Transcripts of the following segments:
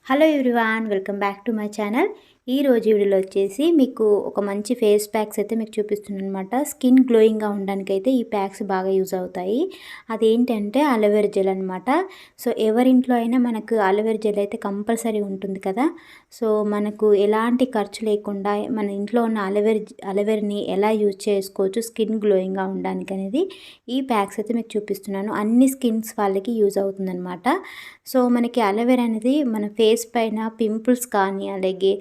Hello everyone, welcome back to my channel. ఈ రోజు వీడియోలో వచ్చేసి మీకు ఒక మంచి ఫేస్ ప్యాక్స్ అయితే మీకు చూపిస్తున్నాను అనమాట. స్కిన్ గ్లోయింగ్గా ఉండడానికి అయితే ఈ ప్యాక్స్ బాగా యూజ్ అవుతాయి. అదేంటంటే అలోవెరా జెల్ అనమాట. సో ఎవరింట్లో అయినా మనకు అలోవెరా జెల్ అయితే కంపల్సరీ ఉంటుంది కదా. సో మనకు ఎలాంటి ఖర్చు లేకుండా మన ఇంట్లో ఉన్న అలోవెరాని ఎలా యూజ్ చేసుకోవచ్చు స్కిన్ గ్లోయింగ్గా ఉండడానికి అనేది ఈ ప్యాక్స్ అయితే మీకు చూపిస్తున్నాను. అన్ని స్కిన్స్ వాళ్ళకి యూజ్ అవుతుందన్నమాట. సో మనకి అలోవెరా అనేది మన ఫేస్ పైన పింపుల్స్ కానీ, అలాగే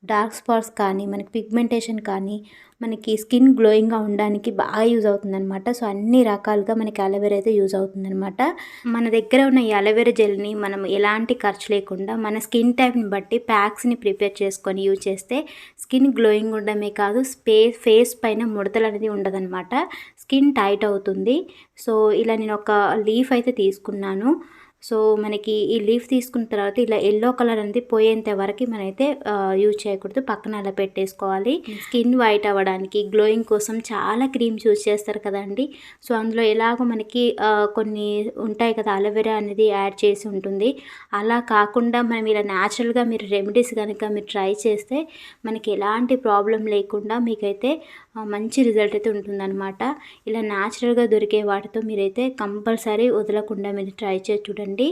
డార్క్ స్పాట్స్ కానీ, మనకి పిగ్మెంటేషన్ కానీ, మనకి స్కిన్ గ్లోయింగ్గా ఉండడానికి బాగా యూజ్ అవుతుందన్నమాట. సో అన్ని రకాలుగా మనకి అలోవెరా అయితే యూజ్ అవుతుందన్నమాట. మన దగ్గర ఉన్న ఈ అలోవెరా జెల్ని మనం ఎలాంటి ఖర్చు లేకుండా మన స్కిన్ టైప్ని బట్టి ప్యాక్స్ని ప్రిపేర్ చేసుకొని యూజ్ చేస్తే స్కిన్ గ్లోయింగ్ ఉండడమే కాదు, ఫేస్ పైన ముడతలు అనేది ఉండదన్నమాట. స్కిన్ టైట్ అవుతుంది. సో ఇలా నేను ఒక లీఫ్ అయితే తీసుకున్నాను. సో మనకి ఈ లీఫ్ తీసుకున్న తర్వాత ఇలా ఎల్లో కలర్ అనేది పోయేంత వరకు మనమైతే యూజ్ చేయకూడదు, పక్కన అలా పెట్టేసుకోవాలి. స్కిన్ వైట్ అవ్వడానికి, గ్లోయింగ్ కోసం చాలా క్రీమ్స్ యూజ్ చేస్తారు కదండి. సో అందులో ఎలాగో మనకి కొన్ని ఉంటాయి కదా, అలోవెరా అనేది యాడ్ చేసి ఉంటుంది. అలా కాకుండా మనం ఇలా న్యాచురల్గా మీరు రెమెడీస్ కనుక మీరు ట్రై చేస్తే మనకి ఎలాంటి ప్రాబ్లం లేకుండా మీకైతే మంచి రిజల్ట్ అయితే ఉంటుందన్నమాట. ఇలా న్యాచురల్గా దొరికే వాటితో మీరైతే కంపల్సరీ వదలకుండా మీరు ట్రై చేసి చూడండి.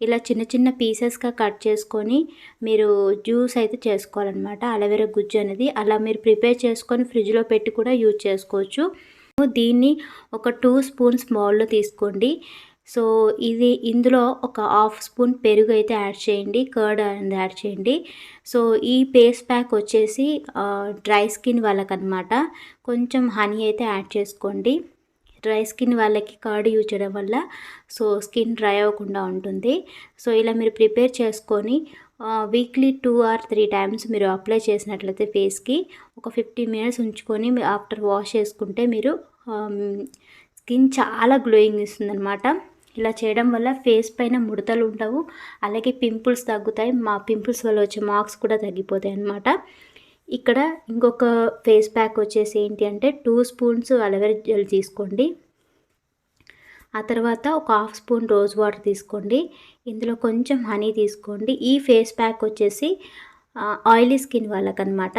ఇలా చిన్న చిన్న పీసెస్గా కట్ చేసుకొని మీరు జ్యూస్ అయితే చేసుకోవాలన్నమాట. అలోవెరా గుజ్జు అనేది అలా మీరు ప్రిపేర్ చేసుకొని ఫ్రిడ్జ్లో పెట్టి కూడా యూజ్ చేసుకోవచ్చు. దీన్ని ఒక 2 స్పూన్స్ బౌల్లో తీసుకోండి. సో ఇందులో ఒక హాఫ్ స్పూన్ పెరుగు అయితే యాడ్ చేయండి, కర్డ్ అనేది యాడ్ చేయండి. సో ఈ ఫేస్ ప్యాక్ వచ్చేసి డ్రై స్కిన్ వాళ్ళకనమాట. కొంచెం హనీ అయితే యాడ్ చేసుకోండి. డ్రై స్కిన్ వాళ్ళకి కర్డ్ యూజ్ చేయడం వల్ల సో స్కిన్ డ్రై అవ్వకుండా ఉంటుంది. సో ఇలా మీరు ప్రిపేర్ చేసుకొని వీక్లీ 2 or 3 టైమ్స్ మీరు అప్లై చేసినట్లయితే ఫేస్కి ఒక 15 మినిట్స్ ఉంచుకొని ఆఫ్టర్ వాష్ చేసుకుంటే మీరు స్కిన్ చాలా గ్లోయింగ్ ఇస్తుందన్నమాట. ఇలా చేయడం వల్ల ఫేస్ పైన ముడతలు ఉండవు, అలాగే పింపుల్స్ తగ్గుతాయి. మా పింపుల్స్ వల్ల వచ్చే మార్క్స్ కూడా తగ్గిపోతాయి అన్నమాట. ఇక్కడ ఇంకొక ఫేస్ ప్యాక్ వచ్చేసి ఏంటి అంటే 2 స్పూన్స్ అలోవెరా జెల్ తీసుకోండి. ఆ తర్వాత ఒక హాఫ్ స్పూన్ రోజ్ వాటర్ తీసుకోండి. ఇందులో కొంచెం హనీ తీసుకోండి. ఈ ఫేస్ ప్యాక్ వచ్చేసి ఆయిలీ స్కిన్ వాళ్ళకనమాట.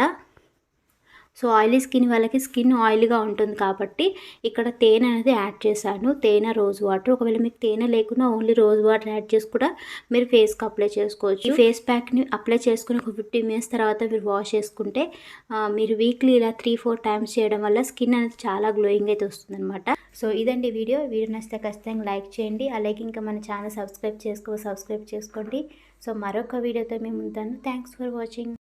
సో ఆయిలీ స్కిన్ వాళ్ళకి స్కిన్ ఆయిల్గా ఉంటుంది కాబట్టి ఇక్కడ తేనె అనేది యాడ్ చేశాను. తేనె, రోజ్ వాటర్. ఒకవేళ మీకు తేనె లేకుండా ఓన్లీ రోజ్ వాటర్ యాడ్ చేసి కూడా మీరు ఫేస్కి అప్లై చేసుకోవచ్చు. ఈ ఫేస్ ప్యాక్ని అప్లై చేసుకుని ఒక 15 మినిట్స్ తర్వాత మీరు వాష్ చేసుకుంటే మీరు వీక్లీ ఇలా 3-4 టైమ్స్ చేయడం వల్ల స్కిన్ అనేది చాలా గ్లోయింగ్ అయితే వస్తుందన్నమాట. సో ఇదండి వీడియో నచ్చితే ఖచ్చితంగా లైక్ చేయండి. అలాగే ఇంకా మన ఛానల్ సబ్స్క్రైబ్ చేసుకోండి. సో మరొక వీడియోతో మేము ఉంటాను. Thanks for watching.